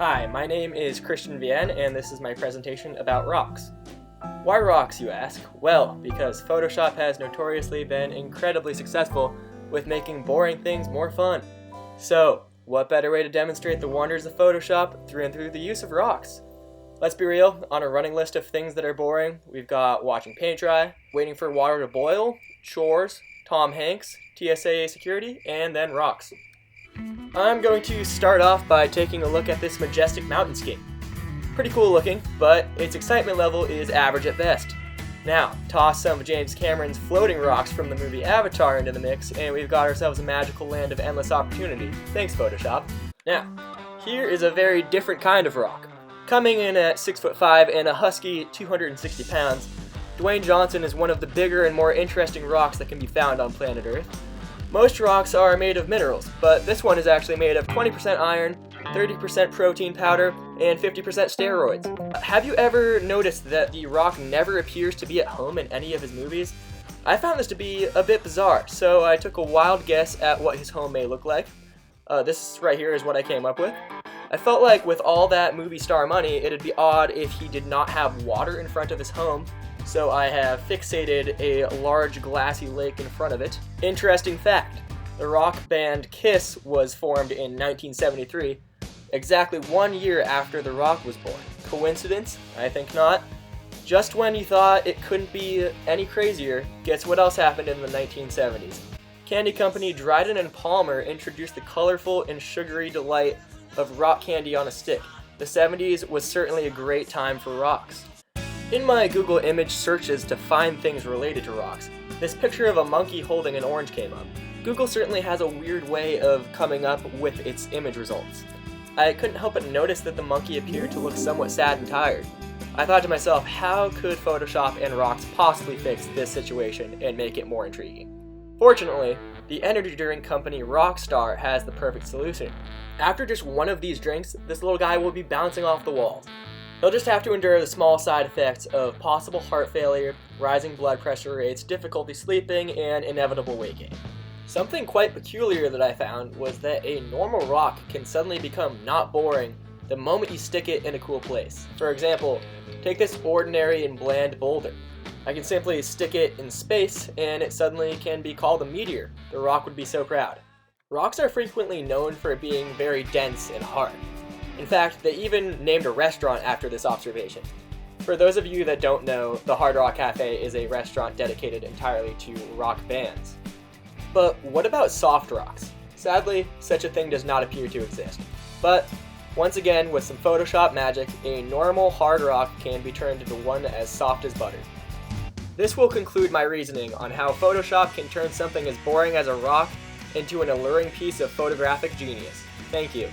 Hi, my name is Christian Vien, and this is my presentation about rocks. Why rocks, you ask? Well, because Photoshop has notoriously been incredibly successful with making boring things more fun. So, what better way to demonstrate the wonders of Photoshop through the use of rocks? Let's be real, on a running list of things that are boring, we've got watching paint dry, waiting for water to boil, chores, Tom Hanks, TSA security, and then rocks. I'm going to start off by taking a look at this majestic mountainscape. Pretty cool looking, but its excitement level is average at best. Now, toss some of James Cameron's floating rocks from the movie Avatar into the mix, and we've got ourselves a magical land of endless opportunity. Thanks, Photoshop. Now, here is a very different kind of rock. Coming in at 6'5" and a husky 260 pounds, Dwayne Johnson is one of the bigger and more interesting rocks that can be found on planet Earth. Most rocks are made of minerals, but this one is actually made of 20% iron, 30% protein powder, and 50% steroids. Have you ever noticed that the rock never appears to be at home in any of his movies? I found this to be a bit bizarre, so I took a wild guess at what his home may look like. This right here is what I came up with. I felt like with all that movie star money, it'd be odd if he did not have water in front of his home, so I have fixated a large glassy lake in front of it. Interesting fact, the rock band Kiss was formed in 1973, exactly 1 year after The Rock was born. Coincidence? I think not. Just when you thought it couldn't be any crazier, guess what else happened in the 1970s? Candy company Dryden and Palmer introduced the colorful and sugary delight of rock candy on a stick. The 70s was certainly a great time for rocks. In my Google image searches to find things related to rocks, this picture of a monkey holding an orange came up. Google certainly has a weird way of coming up with its image results. I couldn't help but notice that the monkey appeared to look somewhat sad and tired. I thought to myself, how could Photoshop and rocks possibly fix this situation and make it more intriguing? Fortunately, the energy drink company Rockstar has the perfect solution. After just one of these drinks, this little guy will be bouncing off the walls. He'll just have to endure the small side effects of possible heart failure, rising blood pressure rates, difficulty sleeping, and inevitable weight gain. Something quite peculiar that I found was that a normal rock can suddenly become not boring the moment you stick it in a cool place. For example, take this ordinary and bland boulder. I can simply stick it in space and it suddenly can be called a meteor. The rock would be so proud. Rocks are frequently known for being very dense and hard. In fact, they even named a restaurant after this observation. For those of you that don't know, the Hard Rock Cafe is a restaurant dedicated entirely to rock bands. But what about soft rocks? Sadly, such a thing does not appear to exist. But once again, with some Photoshop magic, a normal hard rock can be turned into one as soft as butter. This will conclude my reasoning on how Photoshop can turn something as boring as a rock into an alluring piece of photographic genius. Thank you.